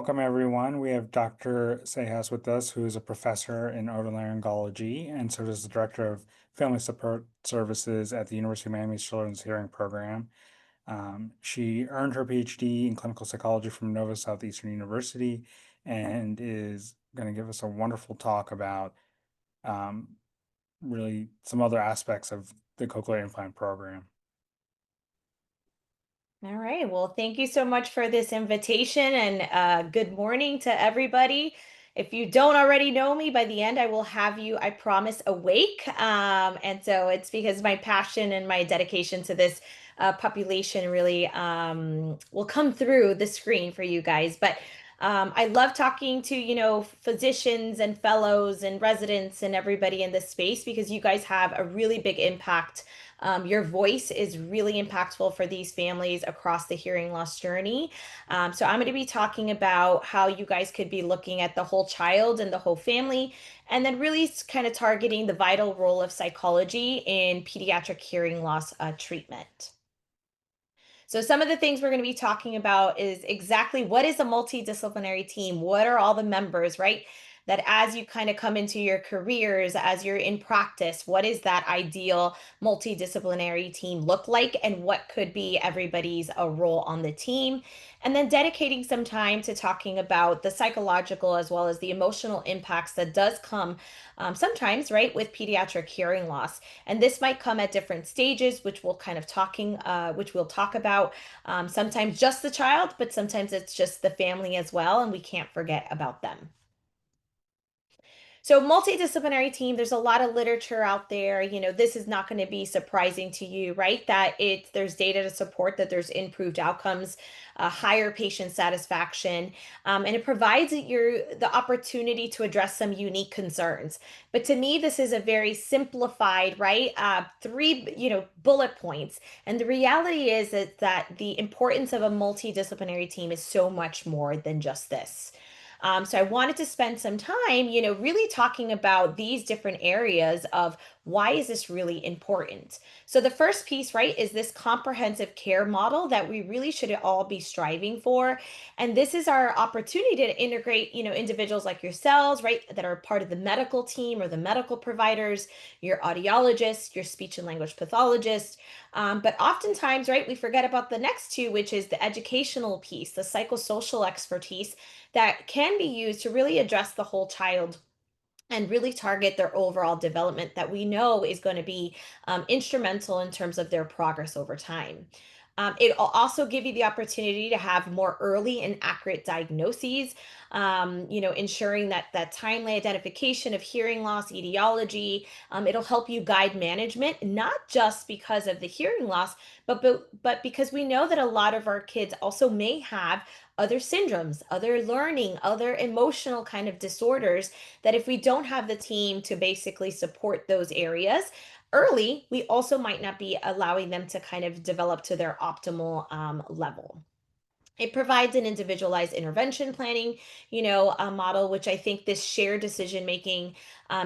welcome everyone. We have Dr. Cejas with us, who is a professor in otolaryngology and serves as the director of family support services at the University of Miami's Children's Hearing Program. She earned her Ph.D. in clinical psychology from Nova Southeastern University and is going to give us a wonderful talk about um, really some other aspects of the cochlear implant program. All right. Well, thank you so much for this invitation and good morning to everybody. If you don't already know me, by the end, I will have you, I promise, awake. And so it's because my passion and my dedication to this population really will come through the screen for you guys. But I love talking to, physicians and fellows and residents and everybody in this space because you guys have a really big impact. Your voice is really impactful for these families across the hearing loss journey. So I'm going to be talking about how you guys could be looking at the whole child and the whole family, and then really kind of targeting the vital role of psychology in pediatric hearing loss treatment. So some of the things we're going to be talking about is exactly what is a multidisciplinary team? What are all the members, right? That as you kind of come into your careers, as you're in practice, what is that ideal multidisciplinary team look like and what could be everybody's role on the team? And then dedicating some time to talking about the psychological as well as the emotional impacts that does come sometimes, right, with pediatric hearing loss. And this might come at different stages, which we'll talk about. Sometimes just the child, but sometimes it's just the family as well, and we can't forget about them. So multidisciplinary team, there's a lot of literature out there. This is not going to be surprising to you, right? That there's data to support that there's improved outcomes, higher patient satisfaction, and it provides the opportunity to address some unique concerns. But to me, this is a very simplified, right? Three, bullet points. And the reality is that the importance of a multidisciplinary team is so much more than just this. So I wanted to spend some time, really talking about these different areas of why is this really important. So the first piece, right, is this comprehensive care model that we really should all be striving for. And this is our opportunity to integrate, individuals like yourselves, right, that are part of the medical team or the medical providers, your audiologists, your speech and language pathologists. But oftentimes, right, we forget about the next two, which is the educational piece, the psychosocial expertise that can be used to really address the whole child and really target their overall development that we know is going to be instrumental in terms of their progress over time. It'll also give you the opportunity to have more early and accurate diagnoses, ensuring that timely identification of hearing loss etiology. It'll help you guide management, not just because of the hearing loss, but because we know that a lot of our kids also may have other syndromes, other learning, other emotional kind of disorders that if we don't have the team to basically support those areas early, we also might not be allowing them to kind of develop to their optimal level. It provides an individualized intervention planning, model, which I think this shared decision making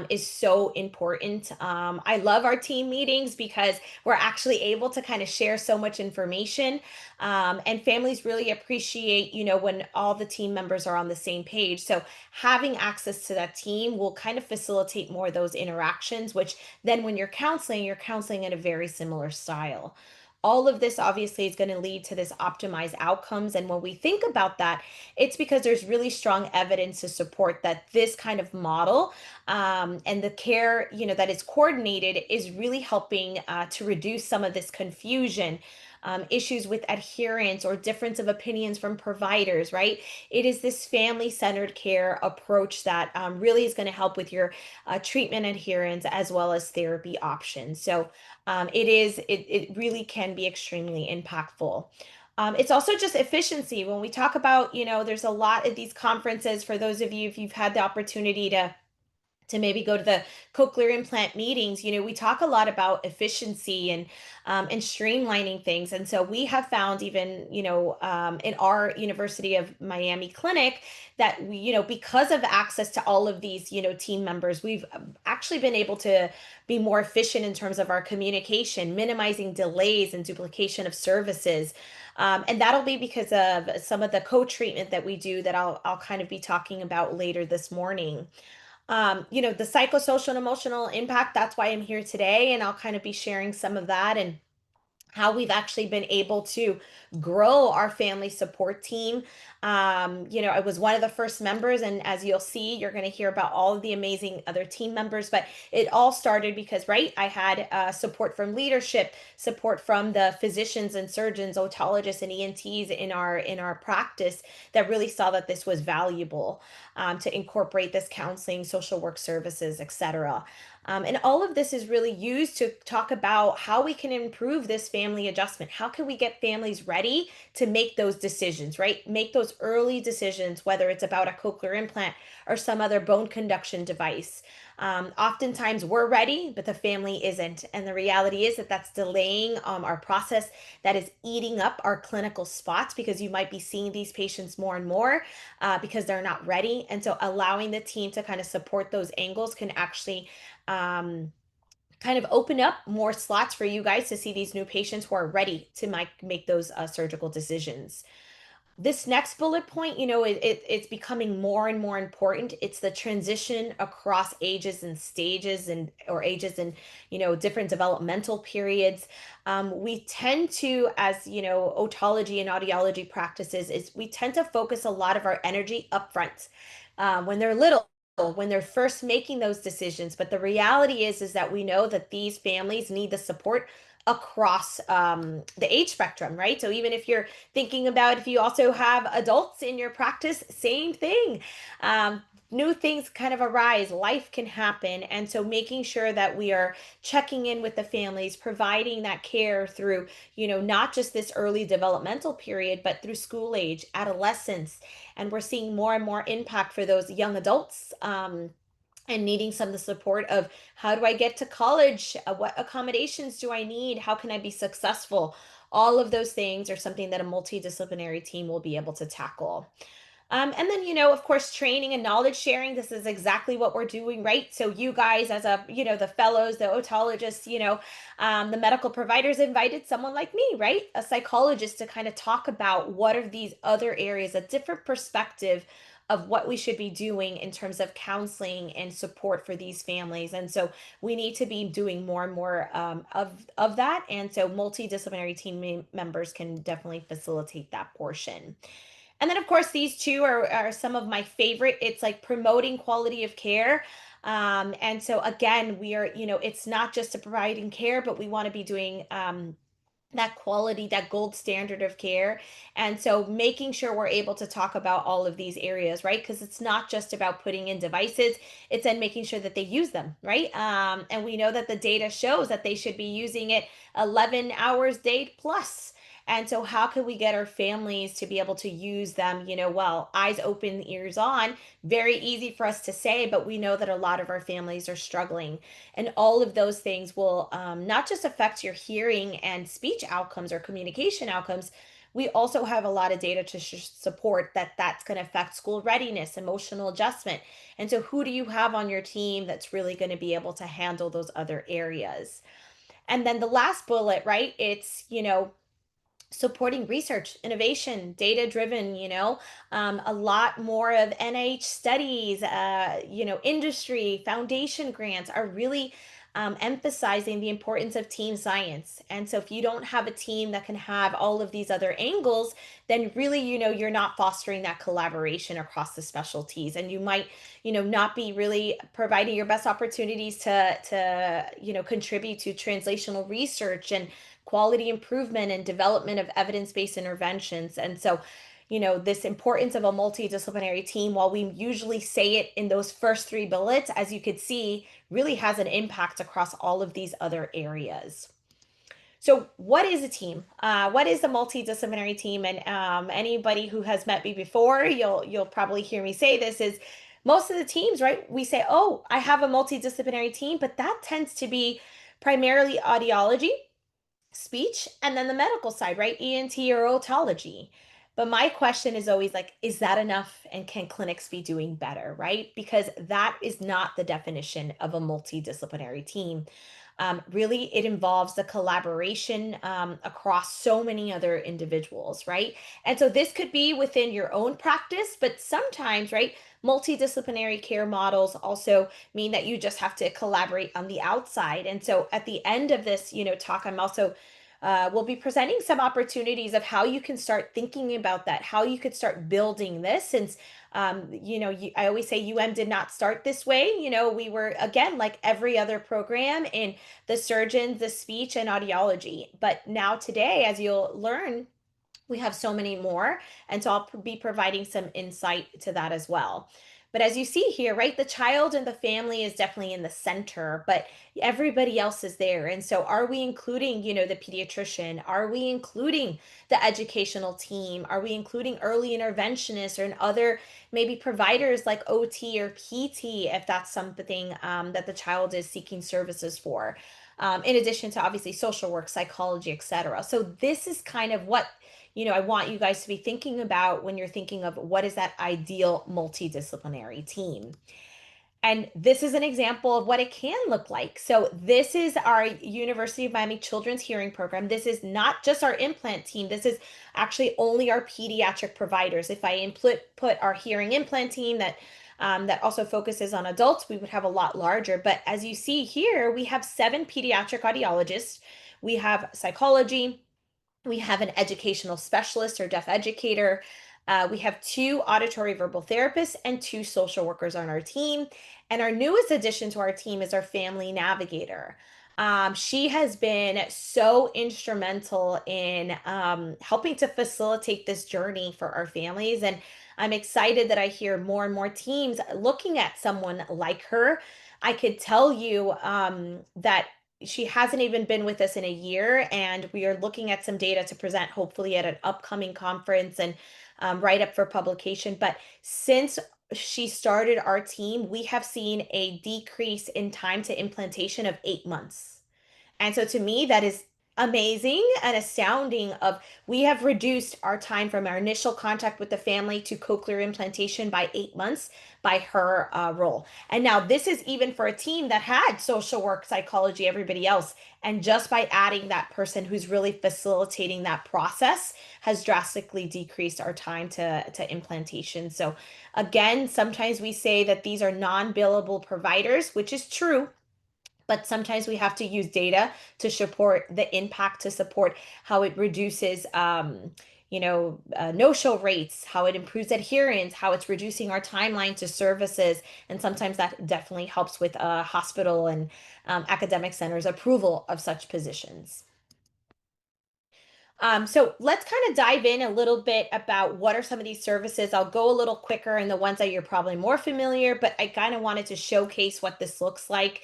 is so important. I love our team meetings because we're actually able to kind of share so much information, and families really appreciate, when all the team members are on the same page. So having access to that team will kind of facilitate more of those interactions, which then when you're counseling in a very similar style. All of this obviously is going to lead to this optimized outcomes. And when we think about that, it's because there's really strong evidence to support that this kind of model and the care, that is coordinated is really helping to reduce some of this confusion. Issues with adherence or difference of opinions from providers, right? It is this family centered care approach that really is going to help with your treatment adherence as well as therapy options. So it really can be extremely impactful. It's also just efficiency. When we talk about, there's a lot of these conferences for those of you, if you've had the opportunity to to maybe go to the cochlear implant meetings. We talk a lot about efficiency and streamlining things. And so we have found, even in our University of Miami clinic, that we, because of access to all of these team members, we've actually been able to be more efficient in terms of our communication, minimizing delays and duplication of services. And that'll be because of some of the co-treatment that we do that I'll kind of be talking about later this morning. The psychosocial and emotional impact, that's why I'm here today, and I'll kind of be sharing some of that and how we've actually been able to grow our family support team. I was one of the first members, and as you'll see, you're going to hear about all of the amazing other team members. But it all started because, right, I had support from leadership, support from the physicians and surgeons, otologists, and ENTs in our practice that really saw that this was valuable, to incorporate this counseling, social work services, etc. And all of this is really used to talk about how we can improve this family adjustment. How can we get families ready to make those decisions, right? Make those early decisions, whether it's about a cochlear implant or some other bone conduction device. Oftentimes we're ready, but the family isn't. And the reality is that that's delaying our process, that is eating up our clinical spots, because you might be seeing these patients more and more because they're not ready. And so allowing the team to kind of support those angles can actually um, kind of open up more slots for you guys to see these new patients who are ready to make those surgical decisions. This next bullet point, it's becoming more and more important. It's the transition across ages and stages, and or ages and different developmental periods. We tend to, as otology and audiology practices, is we tend to focus a lot of our energy upfront when they're little, when they're first making those decisions. But the reality is that we know that these families need the support across the age spectrum, right? So even if you're thinking about, if you also have adults in your practice, same thing. New things kind of arise, life can happen. And so making sure that we are checking in with the families, providing that care through, not just this early developmental period, but through school age, adolescence. And we're seeing more and more impact for those young adults. And needing some of the support of, how do I get to college? What accommodations do I need? How can I be successful? All of those things are something that a multidisciplinary team will be able to tackle. And then, of course, training and knowledge sharing. This is exactly what we're doing, right? So you guys, as the fellows, the otologists, the medical providers invited someone like me, right? A psychologist, to kind of talk about what are these other areas, a different perspective of what we should be doing in terms of counseling and support for these families. And so we need to be doing more and more of that. And so multidisciplinary team members can definitely facilitate that portion. And then, of course, these two are some of my favorite. It's like promoting quality of care. And so, again, we are, it's not just to providing care, but we want to be doing that quality, that gold standard of care. And so making sure we're able to talk about all of these areas, right? Because it's not just about putting in devices, it's then making sure that they use them, right? And we know that the data shows that they should be using it 11 hours day plus. And so how can we get our families to be able to use them, well, eyes open, ears on? Very easy for us to say, but we know that a lot of our families are struggling. And all of those things will not just affect your hearing and speech outcomes or communication outcomes. We also have a lot of data to support that that's going to affect school readiness, emotional adjustment. And so, who do you have on your team that's really going to be able to handle those other areas? And then the last bullet, right? It's, supporting research, innovation, data driven, a lot more of NIH studies, industry, foundation grants are really emphasizing the importance of team science. And so if you don't have a team that can have all of these other angles, then really, you're not fostering that collaboration across the specialties. And you might, not be really providing your best opportunities to contribute to translational research and quality improvement and development of evidence-based interventions. And so, this importance of a multidisciplinary team, while we usually say it in those first three bullets, as you could see, really has an impact across all of these other areas. So, what is a team? What is a multidisciplinary team? And anybody who has met me before, you'll probably hear me say this, is most of the teams, right, we say, oh, I have a multidisciplinary team, but that tends to be primarily audiology, speech, and then the medical side, right? ENT or otology. But my question is always like, is that enough? And can clinics be doing better, right? Because that is not the definition of a multidisciplinary team. Really, it involves the collaboration across so many other individuals, right? And so this could be within your own practice, but sometimes, right, multidisciplinary care models also mean that you just have to collaborate on the outside. And so at the end of this, talk, I'm also we'll be presenting some opportunities of how you can start thinking about that, how you could start building this. Since, I always say UM did not start this way. We were, again, like every other program in the surgeons, the speech, and audiology. But now, today, as you'll learn, we have so many more. And so I'll be providing some insight to that as well. But as you see here, right, the child and the family is definitely in the center, but everybody else is there. And so are we including, the pediatrician? Are we including the educational team? Are we including early interventionists or other maybe providers like OT or PT if that's something that the child is seeking services for? In addition to obviously social work, psychology, etc. So this is kind of what I want you guys to be thinking about when you're thinking of what is that ideal multidisciplinary team. And this is an example of what it can look like. So this is our University of Miami Children's Hearing Program. This is not just our implant team. This is actually only our pediatric providers. If I put our hearing implant team that also focuses on adults, we would have a lot larger. But as you see here, we have 7 pediatric audiologists. We have psychology, we have an educational specialist or deaf educator. We have 2 auditory verbal therapists and 2 social workers on our team. And our newest addition to our team is our family navigator. She has been so instrumental in helping to facilitate this journey for our families. And I'm excited that I hear more and more teams looking at someone like her. I could tell you that she hasn't even been with us in a year, and we are looking at some data to present hopefully at an upcoming conference and write up for publication. But since she started our team, we have seen a decrease in time to implantation of 8 months. And so to me, that is amazing and astounding of we have reduced our time from our initial contact with the family to cochlear implantation by 8 months by her role. And now this is even for a team that had social work, psychology, everybody else. And just by adding that person who's really facilitating that process has drastically decreased our time to implantation. So again, sometimes we say that these are non-billable providers, which is true, but sometimes we have to use data to support the impact, to support how it reduces no-show rates, how it improves adherence, how it's reducing our timeline to services. And sometimes that definitely helps with hospital and academic centers approval of such positions. So let's kind of dive in a little bit about what are some of these services. I'll go a little quicker in the ones that you're probably more familiar, but I kind of wanted to showcase what this looks like.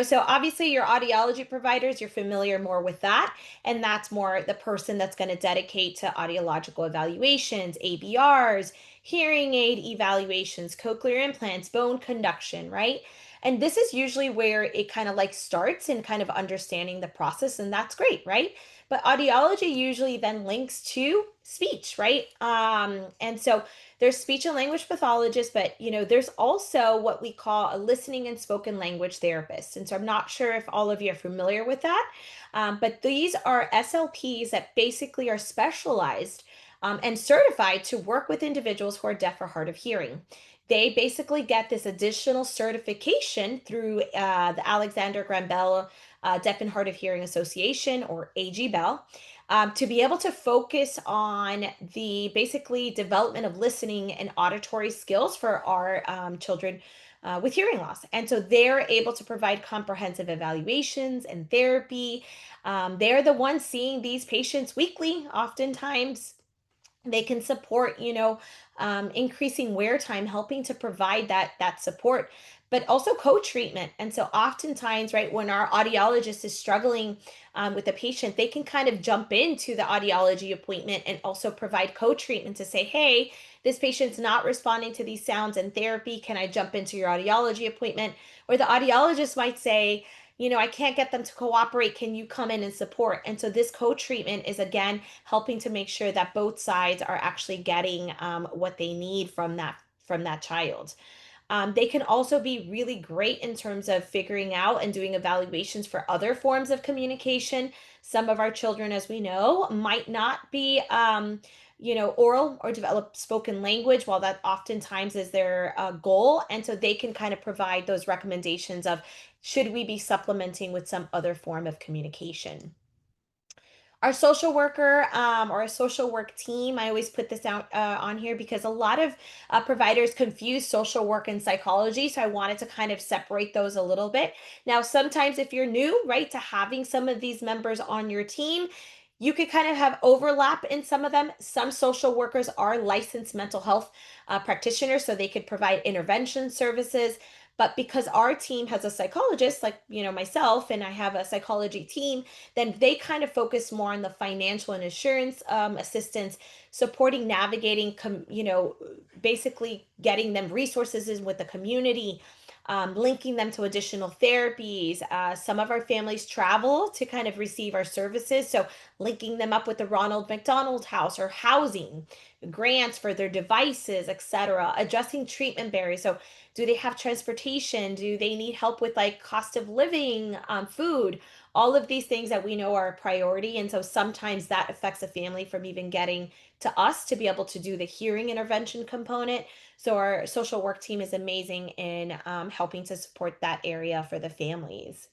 So obviously your audiology providers, you're familiar more with that. And that's more the person that's going to dedicate to audiological evaluations, ABRs, hearing aid evaluations, cochlear implants, bone conduction, right? And this is usually where it kind of like starts in kind of understanding the process, and that's great, right? But audiology usually then links to speech, right? And so there's speech and language pathologists, but there's also what we call a listening and spoken language therapist. And so I'm not sure if all of you are familiar with that, but these are SLPs that basically are specialized and certified to work with individuals who are deaf or hard of hearing. They basically get this additional certification through the Alexander Graham Bell Deaf and Hard of Hearing Association, or AG Bell, to be able to focus on the basically development of listening and auditory skills for our children with hearing loss. And so they're able to provide comprehensive evaluations and therapy. They're the ones seeing these patients weekly, oftentimes. They can support increasing wear time, helping to provide that support, but also co-treatment. And so oftentimes, right, when our audiologist is struggling with a patient, they can kind of jump into the audiology appointment and also provide co-treatment to say, hey, this patient's not responding to these sounds in therapy. Can I jump into your audiology appointment? Or the audiologist might say, I can't get them to cooperate. Can you come in and support? And so this co-treatment is again helping to make sure that both sides are actually getting what they need from that child. They can also be really great in terms of figuring out and doing evaluations for other forms of communication. Some of our children, as we know, might not be, oral or develop spoken language, while that oftentimes is their goal. And so they can kind of provide those recommendations of should we be supplementing with some other form of communication. Our social worker or a social work team, I always put this out on here because a lot of providers confuse social work and psychology. So I wanted to kind of separate those a little bit. Now, sometimes if you're new, right, to having some of these members on your team, you could kind of have overlap in some of them. Some social workers are licensed mental health practitioners, so they could provide intervention services. But because our team has a psychologist, like, myself, and I have a psychology team, then they kind of focus more on the financial and insurance assistance, supporting navigating, basically getting them resources with the community, linking them to additional therapies. Some of our families travel to kind of receive our services. So linking them up with the Ronald McDonald House or housing, grants for their devices, etc. Adjusting treatment barriers. So do they have transportation? Do they need help with like cost of living, food? All of these things that we know are a priority. And so sometimes that affects a family from even getting to us to be able to do the hearing intervention component. So our social work team is amazing in helping to support that area for the families.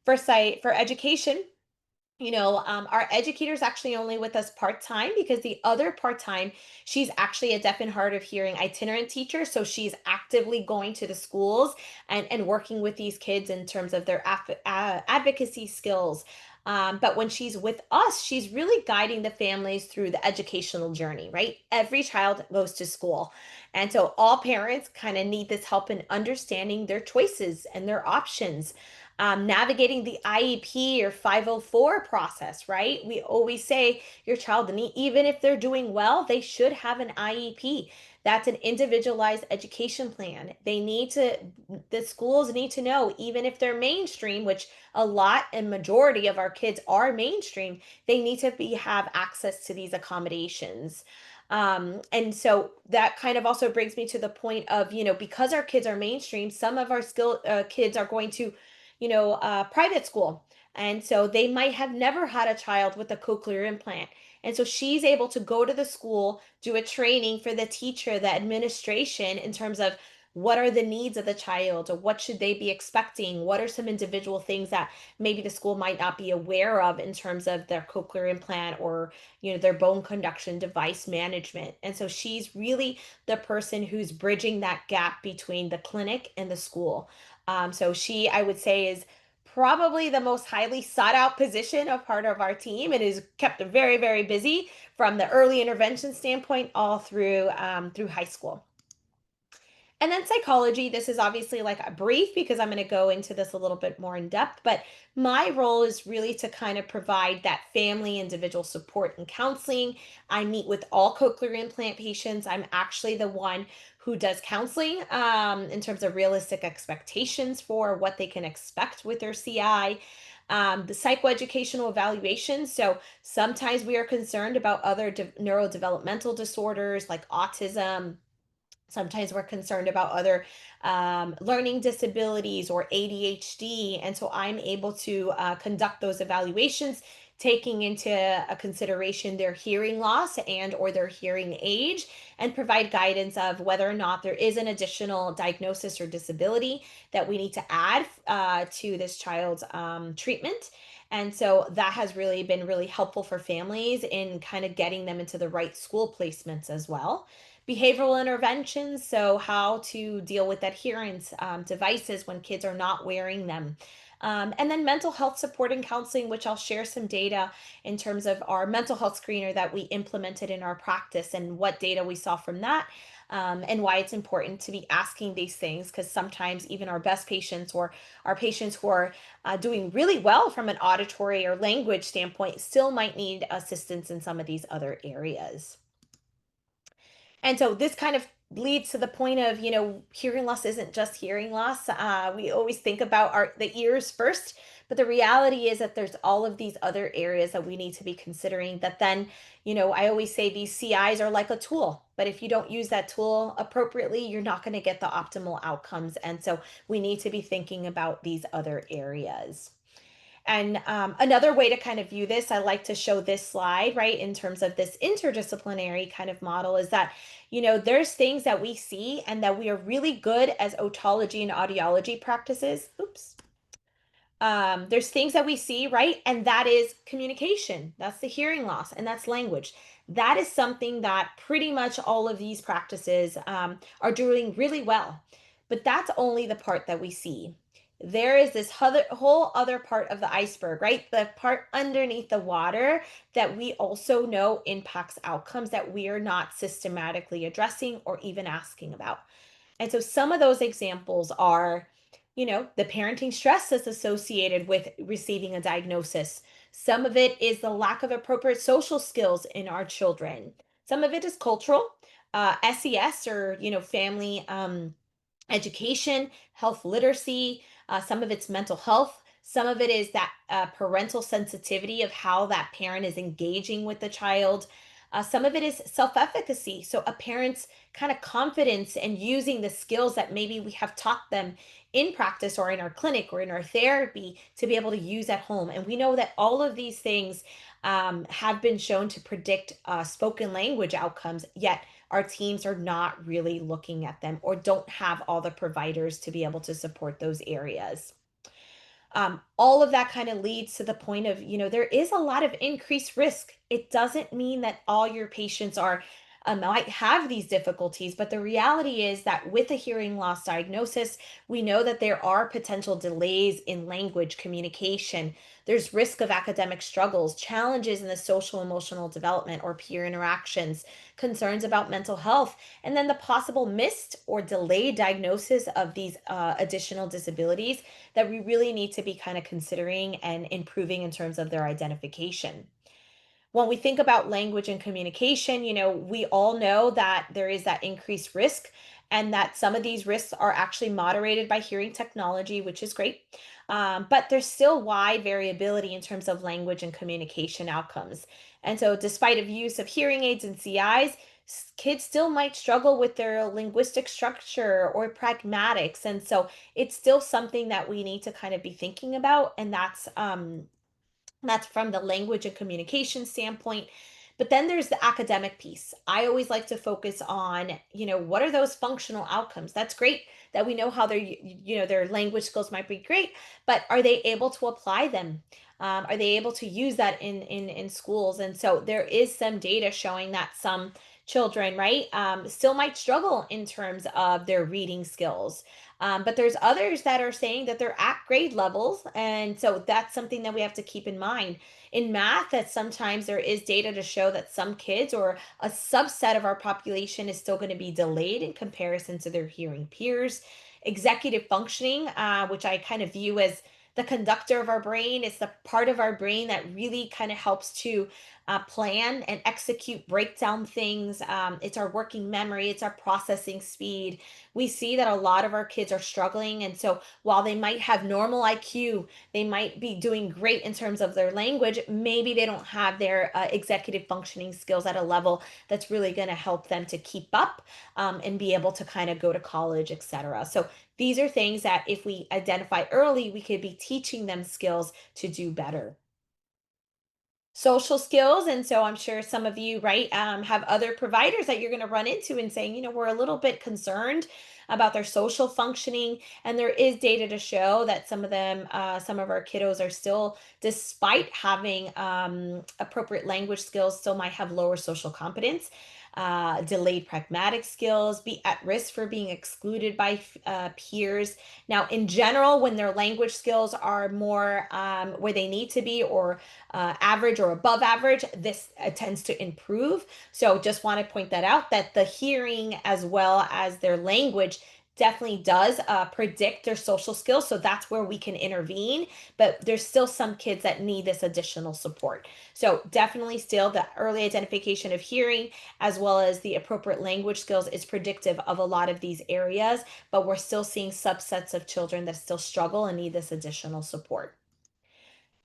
For education, our educator's actually only with us part-time because the other part-time, she's actually a deaf and hard of hearing itinerant teacher. So she's actively going to the schools and working with these kids in terms of their advocacy skills. But when she's with us, she's really guiding the families through the educational journey, right? Every child goes to school. And so all parents kind of need this help in understanding their choices and their options, navigating the IEP or 504 process, right? We always say your child, even if they're doing well, they should have an IEP. That's an individualized education plan. The schools need to know, even if they're mainstream, which a lot and majority of our kids are mainstream, they need to have access to these accommodations. And so that kind of also brings me to the point of, because our kids are mainstream, some of our kids are going to private school. And so they might have never had a child with a cochlear implant. And so she's able to go to the school, do a training for the teacher, the administration in terms of what are the needs of the child or what should they be expecting? What are some individual things that maybe the school might not be aware of in terms of their cochlear implant or, their bone conduction device management. And so she's really the person who's bridging that gap between the clinic and the school. So she, I would say, is probably the most highly sought out position of part of our team and is kept very, very busy from the early intervention standpoint all through high school. And then psychology, this is obviously like a brief because I'm going to go into this a little bit more in depth, but my role is really to kind of provide that family individual support and counseling. I meet with all cochlear implant patients. I'm actually the one who does counseling in terms of realistic expectations for what they can expect with their CI. The psychoeducational evaluation. So sometimes we are concerned about other neurodevelopmental disorders like autism. Sometimes we're concerned about other learning disabilities or ADHD. And so I'm able to conduct those evaluations, taking into a consideration their hearing loss and or their hearing age, and provide guidance of whether or not there is an additional diagnosis or disability that we need to add to this child's treatment. And so that has really been really helpful for families in kind of getting them into the right school placements as well. Behavioral interventions, so how to deal with adherence devices when kids are not wearing them. And then mental health support and counseling, which I'll share some data in terms of our mental health screener that we implemented in our practice and what data we saw from that. And why it's important to be asking these things, because sometimes even our best patients or our patients who are doing really well from an auditory or language standpoint still might need assistance in some of these other areas. And so this kind of leads to the point of, hearing loss isn't just hearing loss. We always think about the ears first, but the reality is that there's all of these other areas that we need to be considering. That then, I always say these CIs are like a tool, but if you don't use that tool appropriately, you're not going to get the optimal outcomes. And so we need to be thinking about these other areas. And another way to kind of view this, I like to show this slide, right, in terms of this interdisciplinary kind of model, is that, there's things that we see and that we are really good as otology and audiology practices. Oops. There's things that we see, right? And that is communication. That's the hearing loss, and that's language. That is something that pretty much all of these practices are doing really well. But that's only the part that we see. There is this whole other part of the iceberg, right? The part underneath the water that we also know impacts outcomes that we are not systematically addressing or even asking about. And so some of those examples are, the parenting stress that's associated with receiving a diagnosis. Some of it is the lack of appropriate social skills in our children. Some of it is cultural, SES, or, family education, health literacy. Some of it's mental health. Some of it is that parental sensitivity of how that parent is engaging with the child. Some of it is self efficacy. So, a parent's kind of confidence and using the skills that maybe we have taught them in practice or in our clinic or in our therapy to be able to use at home. And we know that all of these things have been shown to predict spoken language outcomes, yet our teams are not really looking at them or don't have all the providers to be able to support those areas. All of that kind of leads to the point of, there is a lot of increased risk. It doesn't mean that all your patients are might have these difficulties, but the reality is that with a hearing loss diagnosis, we know that there are potential delays in language communication. There's risk of academic struggles, challenges in the social emotional development or peer interactions, concerns about mental health, and then the possible missed or delayed diagnosis of these additional disabilities that we really need to be kind of considering and improving in terms of their identification. When we think about language and communication, we all know that there is that increased risk and that some of these risks are actually moderated by hearing technology, which is great. But there's still wide variability in terms of language and communication outcomes. And so, despite of use of hearing aids and CIs, kids still might struggle with their linguistic structure or pragmatics. And so, it's still something that we need to kind of be thinking about. And that's from the language and communication standpoint. But then there's the academic piece. I always like to focus on, what are those functional outcomes? That's great that we know how their language skills might be great, but are they able to apply them? Are they able to use that in schools? And so there is some data showing that some children, right, still might struggle in terms of their reading skills. But there's others that are saying that they're at grade levels. And so that's something that we have to keep in mind. In math, that sometimes there is data to show that some kids or a subset of our population is still going to be delayed in comparison to their hearing peers. Executive functioning, which I kind of view as the conductor of our brain, is the part of our brain that really kind of helps to plan and execute, break down things. It's our working memory, it's our processing speed. We see that a lot of our kids are struggling. And so while they might have normal IQ, they might be doing great in terms of their language. Maybe they don't have their executive functioning skills at a level that's really going to help them to keep up and be able to kind of go to college, etc. So these are things that if we identify early, we could be teaching them skills to do better. Social skills. And so I'm sure some of you, right, have other providers that you're going to run into and saying, we're a little bit concerned about their social functioning. And there is data to show that some of them, some of our kiddos are still, despite having appropriate language skills, still might have lower social competence. Delayed pragmatic skills, be at risk for being excluded by peers. Now, in general, when their language skills are more where they need to be or average or above average, this tends to improve. So just want to point that out that the hearing as well as their language definitely does predict their social skills. So that's where we can intervene. But there's still some kids that need this additional support. So definitely still the early identification of hearing as well as the appropriate language skills is predictive of a lot of these areas. But we're still seeing subsets of children that still struggle and need this additional support.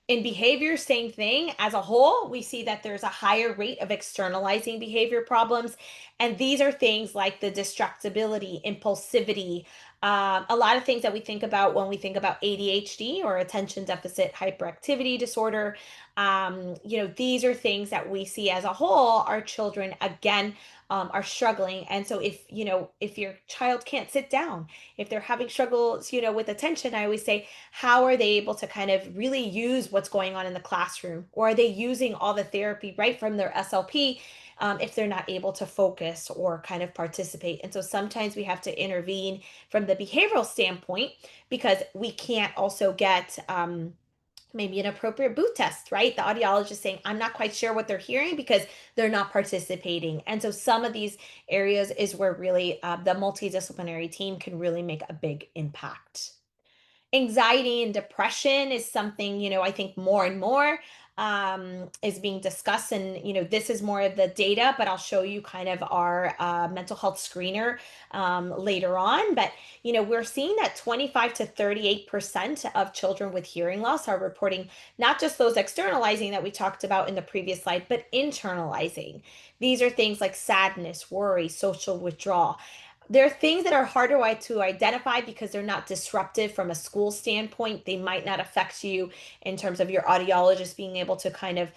In behavior, same thing. As a whole, we see that there's a higher rate of externalizing behavior problems. And these are things like the distractibility, impulsivity, a lot of things that we think about when we think about ADHD or attention deficit hyperactivity disorder. These are things that we see as a whole, our children, again, are struggling. And so if your child can't sit down, if they're having struggles, with attention, I always say, how are they able to kind of really use what's going on in the classroom? Or are they using all the therapy right from their SLP if they're not able to focus or kind of participate? And so sometimes we have to intervene from the behavioral standpoint because we can't also get maybe an appropriate boot test, right? The audiologist saying, I'm not quite sure what they're hearing because they're not participating. And so some of these areas is where really the multidisciplinary team can really make a big impact. Anxiety and depression is something, I think more and more is being discussed. And, this is more of the data, but I'll show you kind of our mental health screener later on. But, we're seeing that 25 to 38% of children with hearing loss are reporting not just those externalizing that we talked about in the previous slide, but internalizing. These are things like sadness, worry, social withdrawal. There are things that are harder to identify because they're not disruptive from a school standpoint. They might not affect you in terms of your audiologist being able to kind of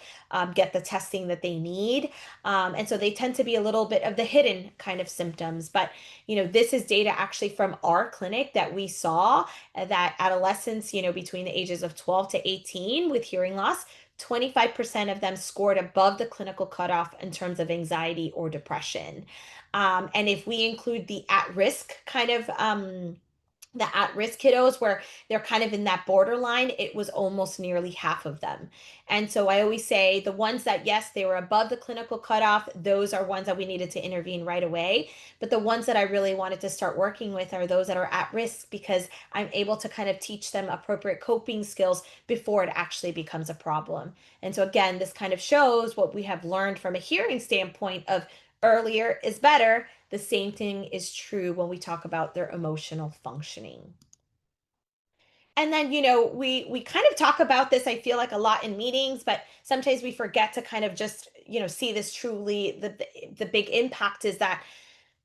get the testing that they need. And so they tend to be a little bit of the hidden kind of symptoms. But, this is data actually from our clinic that we saw that adolescents, between the ages of 12 to 18 with hearing loss, 25% of them scored above the clinical cutoff in terms of anxiety or depression. And if we include the at-risk kind of the at-risk kiddos where they're kind of in that borderline, it was almost nearly half of them. And so I always say the ones that, yes, they were above the clinical cutoff, those are ones that we needed to intervene right away. But the ones that I really wanted to start working with are those that are at risk because I'm able to kind of teach them appropriate coping skills before it actually becomes a problem. And so again, this kind of shows what we have learned from a hearing standpoint of earlier is better. The same thing is true when we talk about their emotional functioning. And then, we kind of talk about this, I feel like a lot in meetings, but sometimes we forget to kind of just, see this truly the big impact is that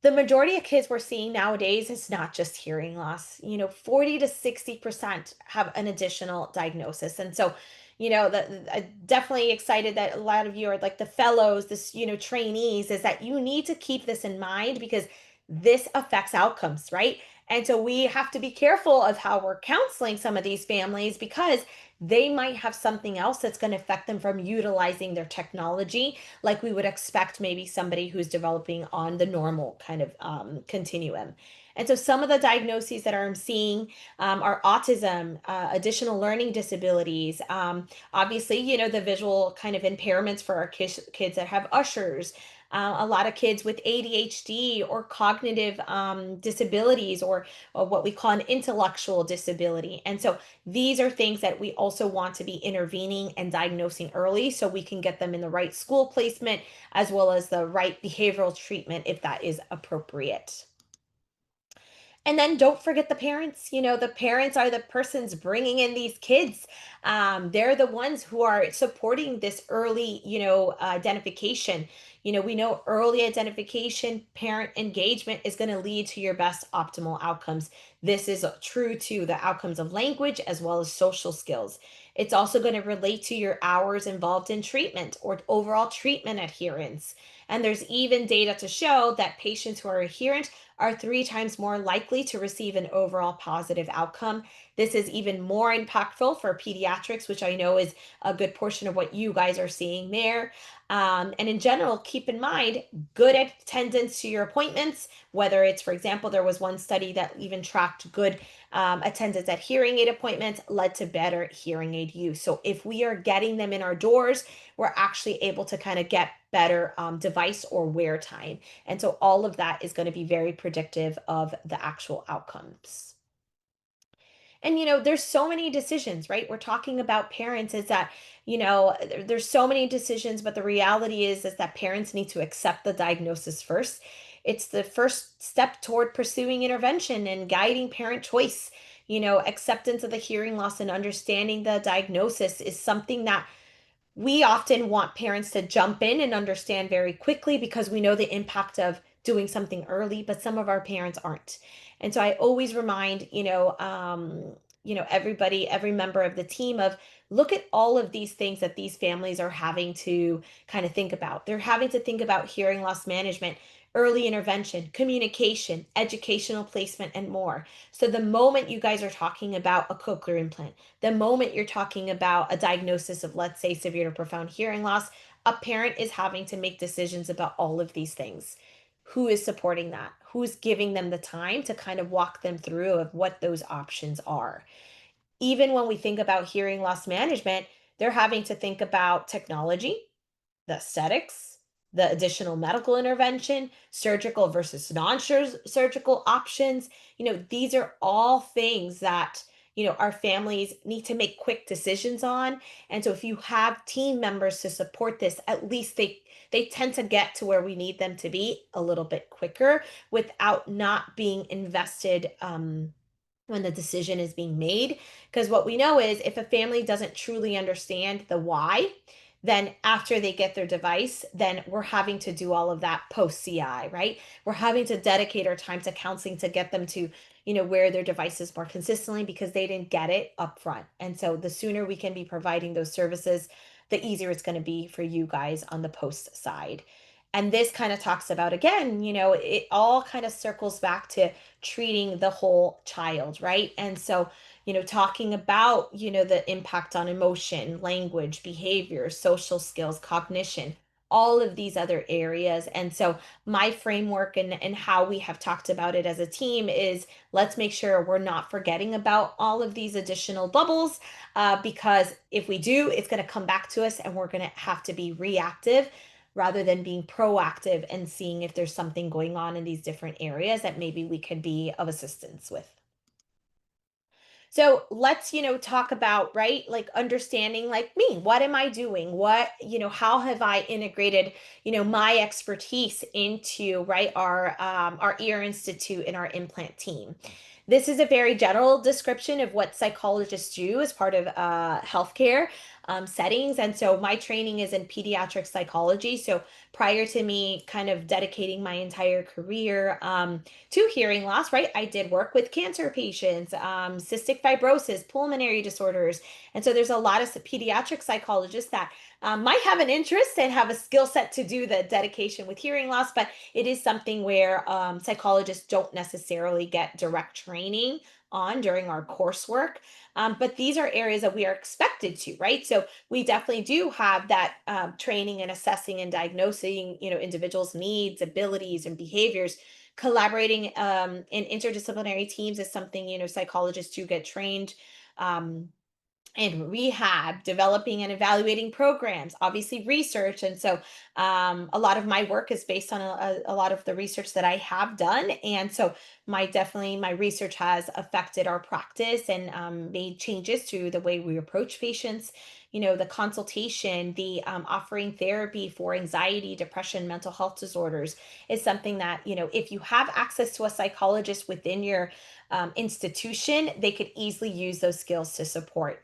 the majority of kids we're seeing nowadays is not just hearing loss. 40 to 60% have an additional diagnosis. And so, I'm definitely excited that a lot of you are like the fellows, this, trainees, is that you need to keep this in mind because this affects outcomes, right? And so we have to be careful of how we're counseling some of these families because they might have something else that's going to affect them from utilizing their technology like we would expect maybe somebody who's developing on the normal kind of continuum. And so some of the diagnoses that I'm seeing are autism, additional learning disabilities, obviously, the visual kind of impairments for our kids that have ushers, a lot of kids with ADHD or cognitive disabilities or what we call an intellectual disability. And so these are things that we also want to be intervening and diagnosing early so we can get them in the right school placement as well as the right behavioral treatment if that is appropriate. And then don't forget the parents. The parents are the persons bringing in these kids. They're the ones who are supporting this early, identification. We know early identification, parent engagement is going to lead to your best optimal outcomes. This is true to the outcomes of language as well as social skills. It's also going to relate to your hours involved in treatment or overall treatment adherence. And there's even data to show that patients who are adherent are 3 times more likely to receive an overall positive outcome. This is even more impactful for pediatrics, which I know is a good portion of what you guys are seeing there. And in general, keep in mind good attendance to your appointments, whether it's, for example, there was one study that even tracked good attendance at hearing aid appointments led to better hearing aid use. So if we are getting them in our doors, we're actually able to kind of get better device or wear time. And so all of that is going to be very predictive of the actual outcomes. And there's so many decisions, right? We're talking about parents, is that there's so many decisions, but the reality is that parents need to accept the diagnosis first. It's the first step toward pursuing intervention and guiding parent choice. Acceptance of the hearing loss and understanding the diagnosis is something that we often want parents to jump in and understand very quickly because we know the impact of doing something early, but some of our parents aren't. And so I always remind, everybody, every member of the team of look at all of these things that these families are having to kind of think about. They're having to think about hearing loss management, early intervention, communication, educational placement, and more. So the moment you guys are talking about a cochlear implant, the moment you're talking about a diagnosis of, let's say, severe to profound hearing loss, a parent is having to make decisions about all of these things. Who is supporting that? Who's giving them the time to kind of walk them through of what those options are? Even when we think about hearing loss management, they're having to think about technology, the aesthetics, the additional medical intervention, surgical versus non-surgical options. These are all things that, our families need to make quick decisions on. And so if you have team members to support this, at least they tend to get to where we need them to be a little bit quicker without not being invested when the decision is being made. Because what we know is if a family doesn't truly understand the why, then after they get their device, then we're having to do all of that post CI, right? We're having to dedicate our time to counseling to get them to, wear their devices more consistently because they didn't get it up front. And so the sooner we can be providing those services, the easier it's going to be for you guys on the post side. And this kind of talks about, again, it all kind of circles back to treating the whole child, right? And so, talking about, the impact on emotion, language, behavior, social skills, cognition, all of these other areas. And so, my framework and how we have talked about it as a team is let's make sure we're not forgetting about all of these additional bubbles, because if we do, it's going to come back to us and we're going to have to be reactive rather than being proactive and seeing if there's something going on in these different areas that maybe we could be of assistance with. So let's, talk about, right, like understanding like me, what am I doing? What, how have I integrated, my expertise into, right, our ear institute and our implant team. This is a very general description of what psychologists do as part of healthcare settings. And so my training is in pediatric psychology. So prior to me kind of dedicating my entire career to hearing loss, right, I did work with cancer patients, cystic fibrosis, pulmonary disorders. And so there's a lot of pediatric psychologists that might have an interest and have a skill set to do the dedication with hearing loss, but it is something where psychologists don't necessarily get direct training on during our coursework. But these are areas that we are expected to, right? So we definitely do have that training and assessing and diagnosing, individuals' needs, abilities, and behaviors. Collaborating in interdisciplinary teams is something, psychologists do get trained. And rehab, developing and evaluating programs, obviously research. And so a lot of my work is based on a lot of the research that I have done. And so my research has affected our practice and made changes to the way we approach patients. The consultation, the offering therapy for anxiety, depression, mental health disorders is something that, if you have access to a psychologist within your institution, they could easily use those skills to support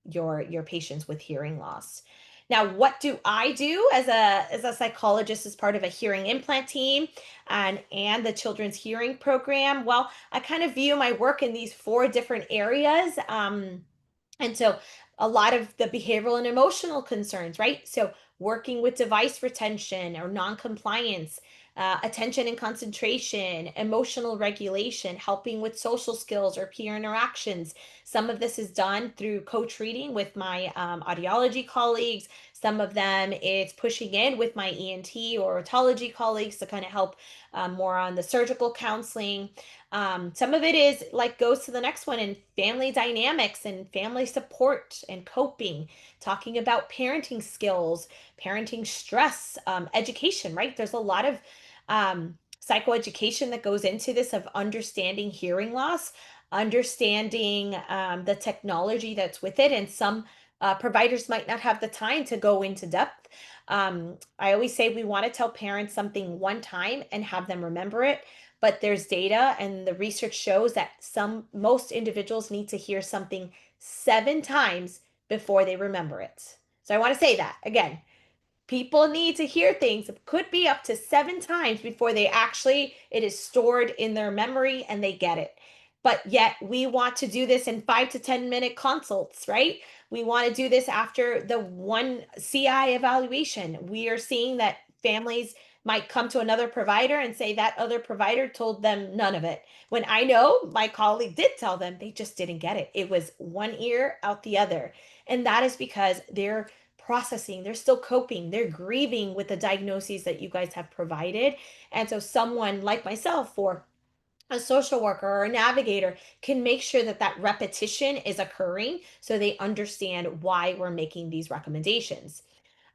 your patients with hearing loss. Now, what do I do as a psychologist as part of a hearing implant team and the children's hearing program? Well, I kind of view my work in these four different areas. And so a lot of the behavioral and emotional concerns, right? So working with device retention or non-compliance, attention and concentration, emotional regulation, helping with social skills or peer interactions. Some of this is done through co-treating with my audiology colleagues. Some of them it's pushing in with my ENT or otology colleagues to kind of help more on the surgical counseling. Some of it is like goes to the next one in family dynamics and family support and coping, talking about parenting skills, parenting stress, education, right? There's a lot of psychoeducation that goes into this of understanding hearing loss, understanding the technology that's with it. And some providers might not have the time to go into depth. I always say we want to tell parents something one time and have them remember it. But there's data and the research shows that most individuals need to hear something 7 times before they remember it. So I want to say that again. People need to hear things. It could be up to 7 times before it is stored in their memory and they get it. But yet we want to do this in 5 to 10 minute consults, right? We want to do this after the one CI evaluation. We are seeing that families might come to another provider and say that other provider told them none of it. When I know my colleague did tell them, they just didn't get it. It was one ear out the other. And that is because they're processing, they're still coping, they're grieving with the diagnoses that you guys have provided. And so, someone like myself or a social worker or a navigator can make sure that that repetition is occurring so they understand why we're making these recommendations.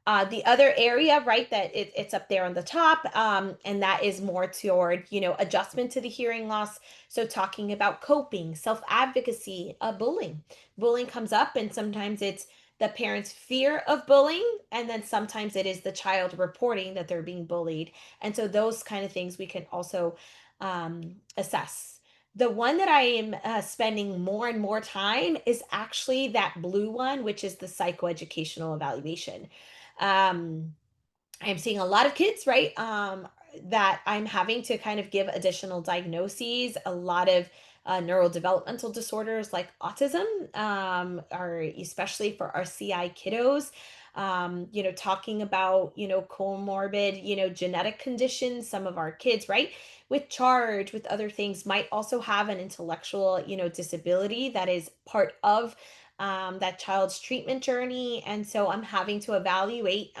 The other area, right, that it's up there on the top, and that is more toward, adjustment to the hearing loss. So talking about coping, self-advocacy, bullying. Bullying comes up, and sometimes it's the parent's fear of bullying, and then sometimes it is the child reporting that they're being bullied. And so those kind of things we can also assess. The one that I am spending more and more time is actually that blue one, which is the psychoeducational evaluation. um I'm seeing a lot of kids, right? That I'm having to kind of give additional diagnoses. A lot of neurodevelopmental disorders like autism, are especially for our CI kiddos. Talking about, comorbid, genetic conditions. Some of our kids, right, with charge, with other things, might also have an intellectual, disability that is part of that child's treatment journey. And so I'm having to evaluate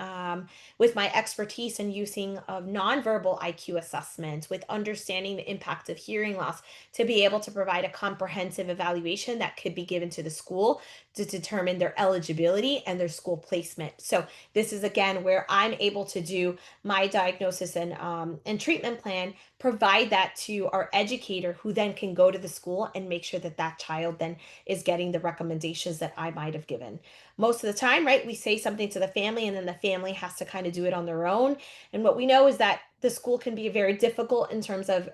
with my expertise in using of nonverbal IQ assessments, with understanding the impact of hearing loss, to be able to provide a comprehensive evaluation that could be given to the school to determine their eligibility and their school placement. So this is again where I'm able to do my diagnosis and treatment plan, provide that to our educator, who then can go to the school and make sure that that child then is getting the recommendations that I might have given. Most of the time, right, we say something to the family and then the family has to kind of do it on their own. And what we know is that the school can be very difficult in terms of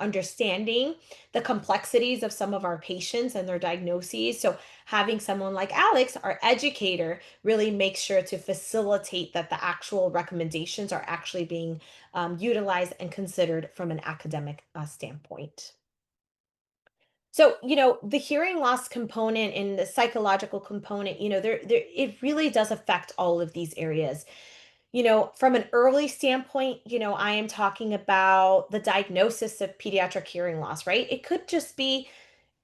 understanding the complexities of some of our patients and their diagnoses. So having someone like Alex, our educator, really makes sure to facilitate that the actual recommendations are actually being utilized and considered from an academic standpoint. So, the hearing loss component and the psychological component, there it really does affect all of these areas. From an early standpoint, I am talking about the diagnosis of pediatric hearing loss, right? It could just be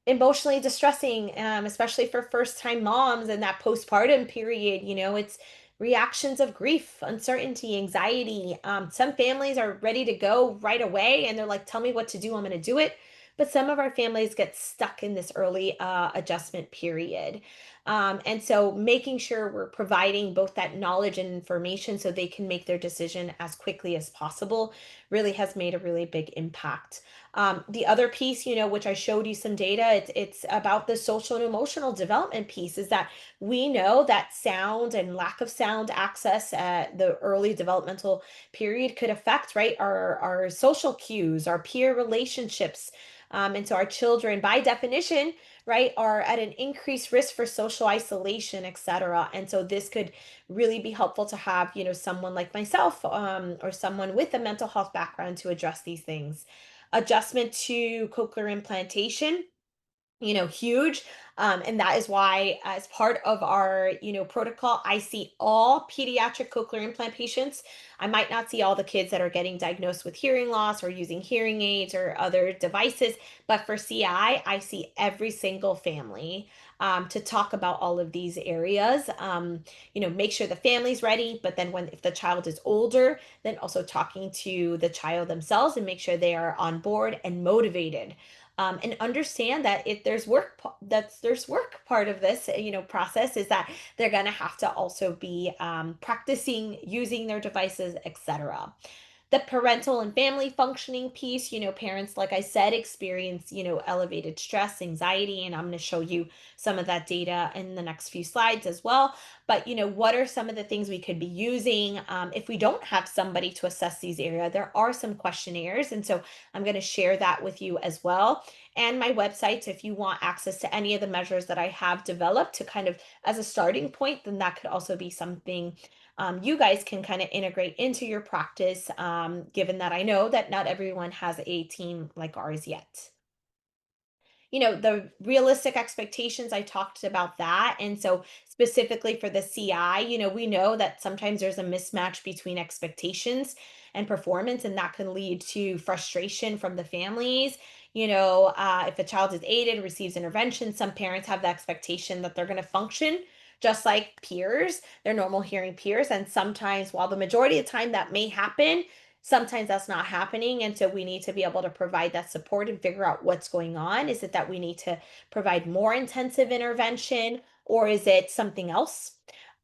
emotionally distressing, especially for first time moms and that postpartum period. It's reactions of grief, uncertainty, anxiety. Some families are ready to go right away and they're like, tell me what to do, I'm going to do it. But some of our families get stuck in this early adjustment period. And so making sure we're providing both that knowledge and information so they can make their decision as quickly as possible really has made a really big impact. The other piece, which I showed you some data, it's about the social and emotional development piece, is that we know that sound and lack of sound access at the early developmental period could affect, right, our social cues, our peer relationships. And so our children, by definition, right, are at an increased risk for social isolation, etc. And so this could really be helpful to have, someone like myself, or someone with a mental health background to address these things. Adjustment to cochlear implantation, huge. And that is why, as part of our, protocol, I see all pediatric cochlear implant patients. I might not see all the kids that are getting diagnosed with hearing loss or using hearing aids or other devices, but for CI, I see every single family. to talk about all of these areas. Make sure the family's ready, but then if the child is older, then also talking to the child themselves and make sure they are on board and motivated. And understand that if there's there's work part of this, process is that they're going to have to also be practicing using their devices, etc. The parental and family functioning piece, parents, like I said, experience, elevated stress, anxiety, and I'm going to show you some of that data in the next few slides as well. But, what are some of the things we could be using if we don't have somebody to assess these areas? There are some questionnaires, and so I'm going to share that with you as well. And my website, if you want access to any of the measures that I have developed to kind of as a starting point, then that could also be something you guys can kind of integrate into your practice, given that I know that not everyone has a team like ours yet. The realistic expectations, I talked about that. And so, specifically for the CI, we know that sometimes there's a mismatch between expectations and performance, and that can lead to frustration from the families. If a child is aided, receives intervention, some parents have the expectation that they're going to function just like peers, their normal hearing peers. And sometimes, while the majority of the time that may happen, sometimes that's not happening. And so we need to be able to provide that support and figure out what's going on. Is it that we need to provide more intensive intervention, or is it something else?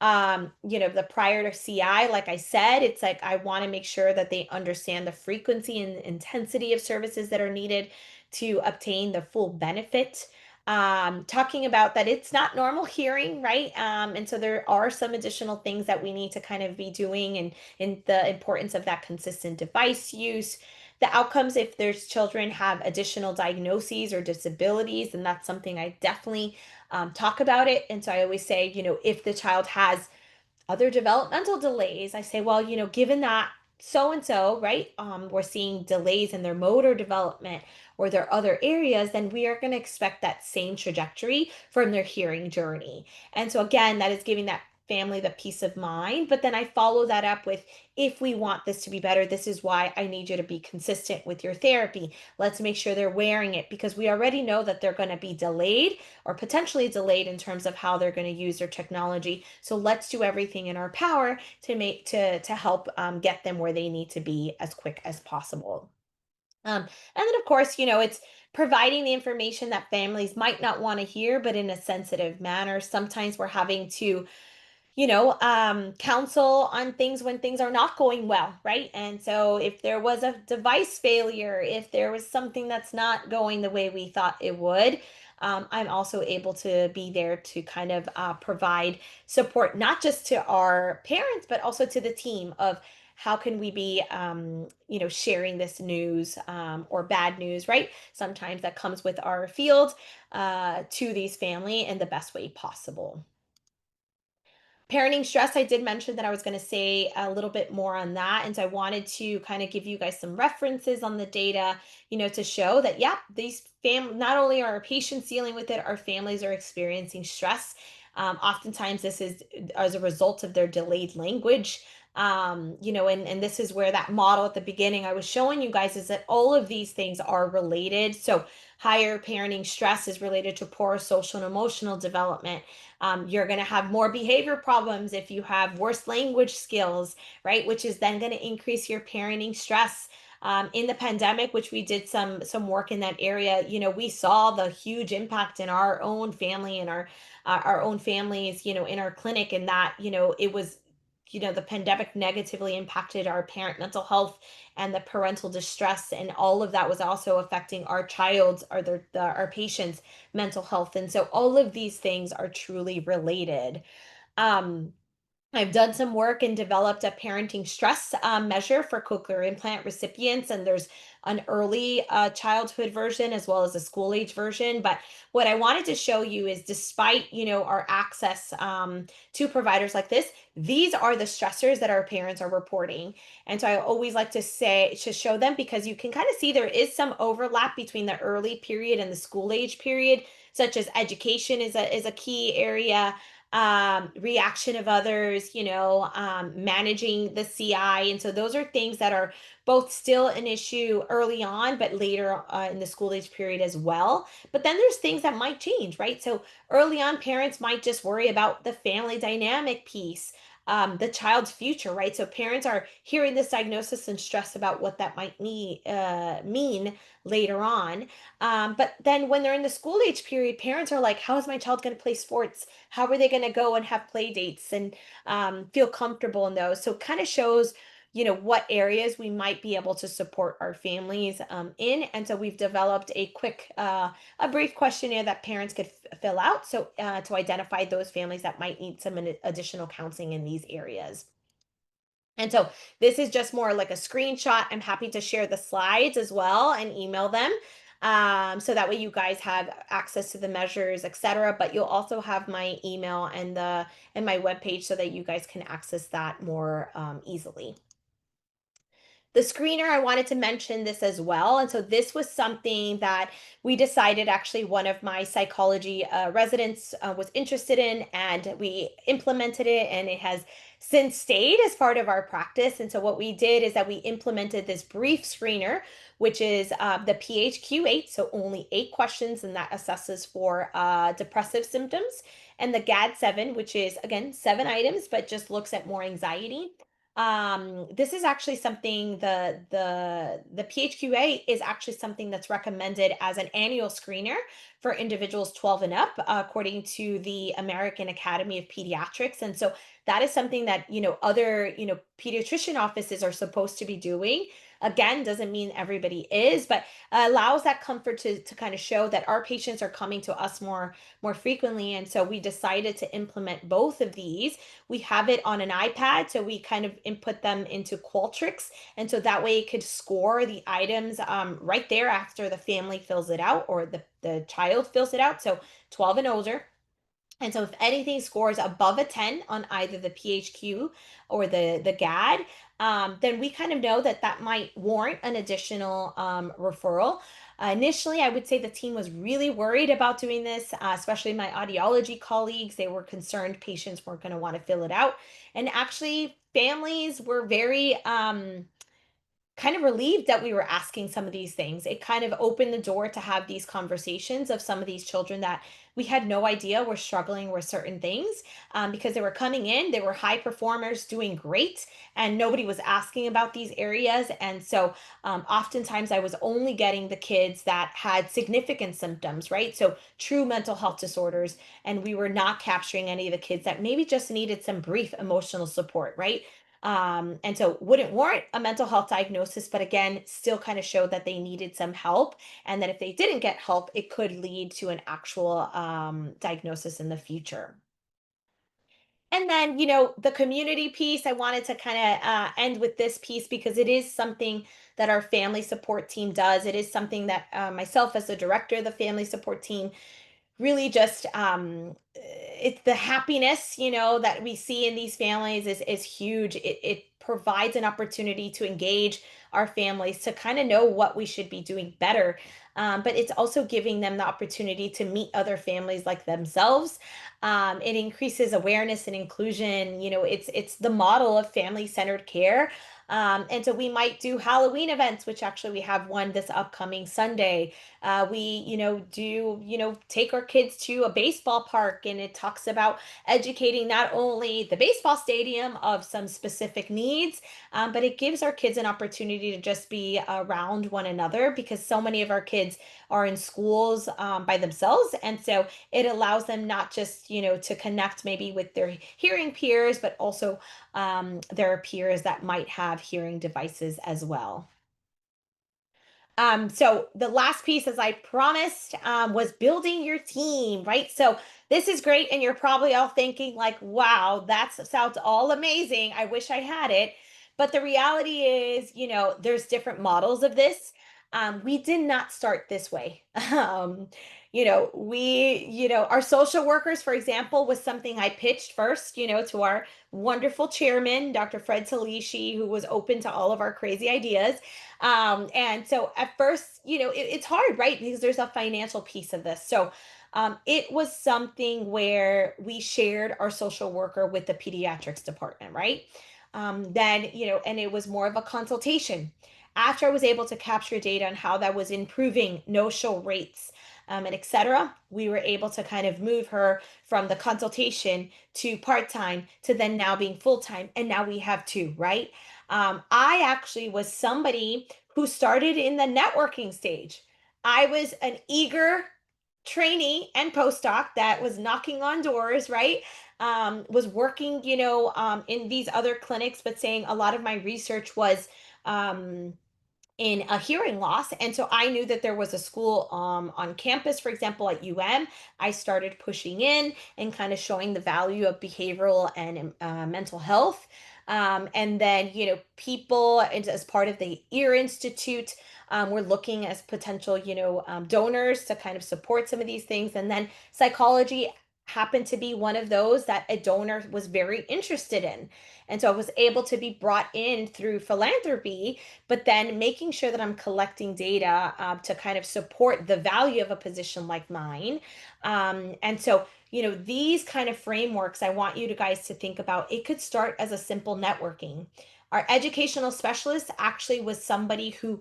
The prior to CI, like I said, it's like I want to make sure that they understand the frequency and intensity of services that are needed to obtain the full benefit. Talking about that it's not normal hearing, right? And so there are some additional things that we need to kind of be doing, and the importance of that consistent device use. The outcomes, if there's children have additional diagnoses or disabilities, and that's something I definitely talk about it. And so I always say, if the child has other developmental delays, I say, well, given that so and so, right, we're seeing delays in their motor development or their other areas, then we are going to expect that same trajectory from their hearing journey. And so, again, that is giving that family the peace of mind. But then I follow that up with, if we want this to be better, this is why I need you to be consistent with your therapy. Let's make sure they're wearing it, because we already know that they're going to be delayed or potentially delayed in terms of how they're going to use their technology. So let's do everything in our power to help get them where they need to be as quick as possible. And then, of course, it's providing the information that families might not want to hear, but in a sensitive manner. Sometimes we're having to counsel on things when things are not going well, right? And so if there was a device failure, if there was something that's not going the way we thought it would, I'm also able to be there to kind of provide support, not just to our parents, but also to the team of how can we be, sharing this news or bad news, right? Sometimes that comes with our field to these family in the best way possible. Parenting stress, I did mention that I was going to say a little bit more on that. And so I wanted to kind of give you guys some references on the data, to show that, yeah, not only are our patients dealing with it, our families are experiencing stress. Oftentimes, this is as a result of their delayed language. And this is where that model at the beginning I was showing you guys is that all of these things are related. So, higher parenting stress is related to poor social and emotional development. You're going to have more behavior problems if you have worse language skills, right? Which is then going to increase your parenting stress. In the pandemic, which we did some work in that area, we saw the huge impact in our own family and our own families, in our clinic, and that it was the pandemic negatively impacted our parent mental health and the parental distress, and all of that was also affecting our child's or our patients' mental health. And so all of these things are truly related. Um, I've done some work and developed a parenting stress measure for cochlear implant recipients, and there's an early childhood version as well as a school age version. But what I wanted to show you is, despite our access to providers like this, these are the stressors that our parents are reporting. And so I always like to show them, because you can kind of see there is some overlap between the early period and the school age period, such as education is a key area, reaction of others, managing the CI. And so those are things that are both still an issue early on, but later in the school age period as well. But then there's things that might change, right? So early on, parents might just worry about the family dynamic piece, the child's future, right? So parents are hearing this diagnosis and stress about what that might mean later on. But then when they're in the school age period, parents are like, how is my child going to play sports? How are they going to go and have play dates and feel comfortable in those? So kind of shows, what areas we might be able to support our families in. And so we've developed a brief questionnaire that parents could fill out. So to identify those families that might need some additional counseling in these areas. And so this is just more like a screenshot. I'm happy to share the slides as well and email them. So that way you guys have access to the measures, etc. But you'll also have my email and my webpage so that you guys can access that more easily. The screener, I wanted to mention this as well. And so this was something that we decided actually one of my psychology residents was interested in, and we implemented it, and it has since stayed as part of our practice. And so what we did is that we implemented this brief screener, which is the PHQ-8, so only 8 questions, and that assesses for depressive symptoms, and the GAD-7, which is again 7 items, but just looks at more anxiety. This is actually something the PHQA is actually something that's recommended as an annual screener for individuals 12 and up, according to the American Academy of Pediatrics. And so that is something that, other, pediatrician offices are supposed to be doing. Again, doesn't mean everybody is, but allows that comfort to kind of show that our patients are coming to us more frequently. And so we decided to implement both of these. We have it on an iPad, so we kind of input them into Qualtrics, and so that way it could score the items right there after the family fills it out or the child fills it out. So 12 and older. And so if anything scores above a 10 on either the PHQ or the GAD, then we kind of know that that might warrant an additional referral. Initially, I would say the team was really worried about doing this, especially my audiology colleagues. They were concerned patients weren't going to want to fill it out. And actually, families were very kind of relieved that we were asking some of these things. It kind of opened the door to have these conversations of some of these children that we had no idea were struggling with certain things, because they were coming in, they were high performers doing great, and nobody was asking about these areas. And so oftentimes I was only getting the kids that had significant symptoms, right? So true mental health disorders. And we were not capturing any of the kids that maybe just needed some brief emotional support, right? And so wouldn't warrant a mental health diagnosis, but again, still kind of showed that they needed some help. And that if they didn't get help, it could lead to an actual diagnosis in the future. And then, the community piece, I wanted to kind of end with this piece because it is something that our family support team does. It is something that myself, as the director of the family support team, really just it's the happiness, that we see in these families is huge. It provides an opportunity to engage our families to kind of know what we should be doing better. But it's also giving them the opportunity to meet other families like themselves. It increases awareness and inclusion. It's the model of family-centered care. And so we might do Halloween events, which actually we have one this upcoming Sunday. We, take our kids to a baseball park, and it talks about educating not only the baseball stadium of some specific needs, but it gives our kids an opportunity to just be around one another, because so many of our kids are in schools by themselves. And so it allows them not just, to connect maybe with their hearing peers, but also their peers that might have hearing devices as well. So the last piece, as I promised, was building your team, right? So this is great, and you're probably all thinking, like, wow, that sounds all amazing. I wish I had it. But the reality is, there's different models of this. We did not start this way. Our social workers, for example, was something I pitched first, to our wonderful chairman, Dr. Fred Talishi, who was open to all of our crazy ideas. And so at first, it's hard, right? Because there's a financial piece of this. So It was something where we shared our social worker with the pediatrics department, right? Then, and it was more of a consultation. After I was able to capture data on how that was improving no-show rates, and etc., we were able to kind of move her from the consultation to part-time to then now being full-time. And now we have two, right? I actually was somebody who started in the networking stage. I was an eager trainee and postdoc that was knocking on doors, right? Was working, in these other clinics, but saying a lot of my research was um, in a hearing loss. And so I knew that there was a school on campus, for example, at UM. I started pushing in and kind of showing the value of behavioral and mental health. And then, people as part of the Ear Institute, we're looking as potential, donors to kind of support some of these things. And then psychology happened to be one of those that a donor was very interested in. And so I was able to be brought in through philanthropy, but then making sure that I'm collecting data to kind of support the value of a position like mine. And so, these kind of frameworks, I want you to guys to think about. It could start as a simple networking. Our educational specialist actually was somebody who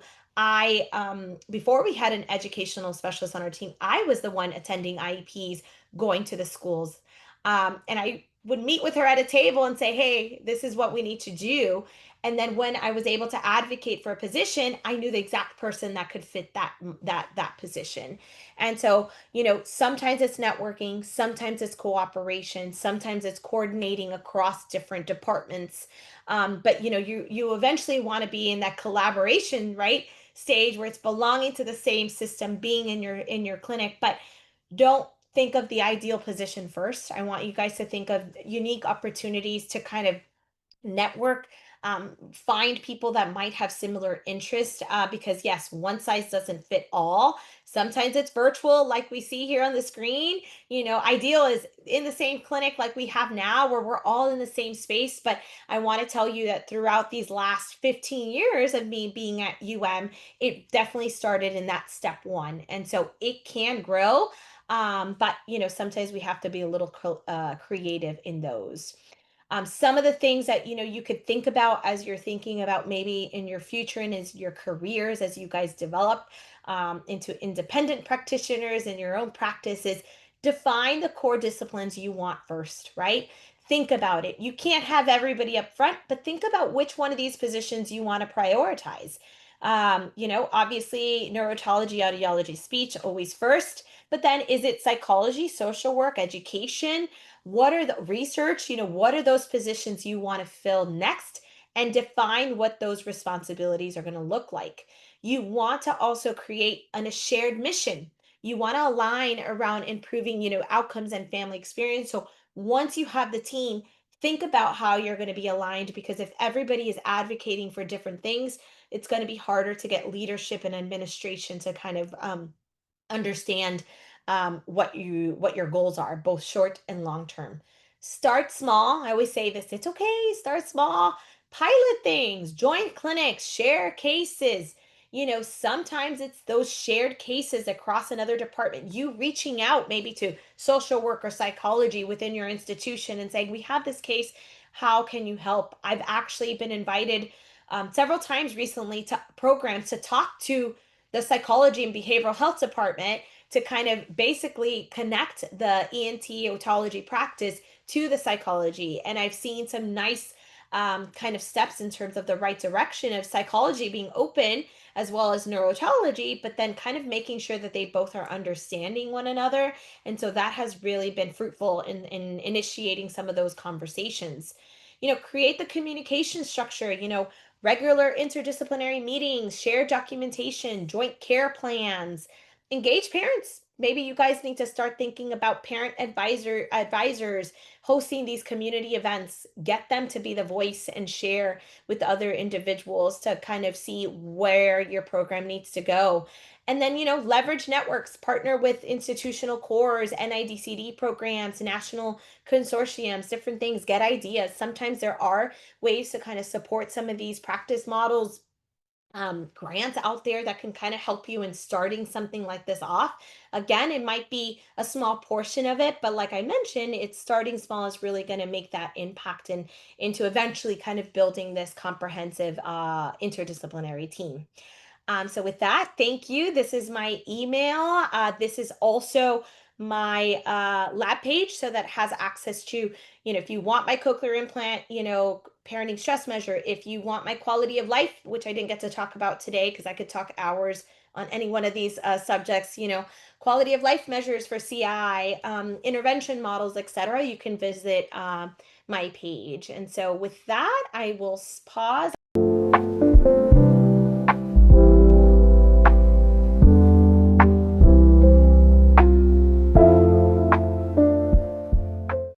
before we had an educational specialist on our team, I was the one attending IEPs, going to the schools. And I would meet with her at a table and say, hey, this is what we need to do. And then when I was able to advocate for a position, I knew the exact person that could fit that position. And so, sometimes it's networking, sometimes it's cooperation, sometimes it's coordinating across different departments. But you eventually want to be in that collaboration, right, stage where it's belonging to the same system, being in your clinic, but don't think of the ideal position first. I want you guys to think of unique opportunities to kind of network, find people that might have similar interests, because yes, one size doesn't fit all. Sometimes it's virtual like we see here on the screen. Ideal is in the same clinic like we have now, where we're all in the same space. But I want to tell you that throughout these last 15 years of me being at it definitely started in that step one, and so it can grow. But sometimes we have to be a little creative in those. Some of the things that you could think about as you're thinking about maybe in your future and as your careers, as you guys develop into independent practitioners in your own practice, is define the core disciplines you want first, right? Think about it. You can't have everybody up front, but think about which one of these positions you want to prioritize. Obviously, neurotology, audiology, speech, always first. But then is it psychology, social work, education? What are the research? What are those positions you want to fill next? And define what those responsibilities are going to look like. You want to also create a shared mission. You want to align around improving, outcomes and family experience. So once you have the team, think about how you're going to be aligned, because if everybody is advocating for different things, it's going to be harder to get leadership and administration to kind of understand what your goals are, both short and long term. Start small. I always say this, it's okay, start small. Pilot things, join clinics, share cases. Sometimes it's those shared cases across another department, you reaching out maybe to social work or psychology within your institution and saying, we have this case, how can you help? I've actually been invited several times recently to programs to talk to the psychology and behavioral health department, to kind of basically connect the ENT otology practice to the psychology. And I've seen some nice kind of steps in terms of the right direction of psychology being open as well as neurotology, but then kind of making sure that they both are understanding one another. And so that has really been fruitful in initiating some of those conversations. Create the communication structure, regular interdisciplinary meetings, shared documentation, joint care plans, engage parents. Maybe you guys need to start thinking about parent advisors hosting these community events. Get them to be the voice and share with other individuals to kind of see where your program needs to go. And then, leverage networks, partner with institutional cores, NIDCD programs, national consortiums, different things, get ideas. Sometimes there are ways to kind of support some of these practice models grants out there that can kind of help you in starting something like this off. Again, it might be a small portion of it, but like I mentioned, it's starting small is really going to make that impact and into eventually kind of building this comprehensive interdisciplinary team. So with that, thank you. This is my email. This is also my lab page, so that has access to, if you want my cochlear implant, parenting stress measure, if you want my quality of life, which I didn't get to talk about today because I could talk hours on any one of these subjects, quality of life measures for CI, intervention models, etc. You can visit my page. And so with that, I will pause.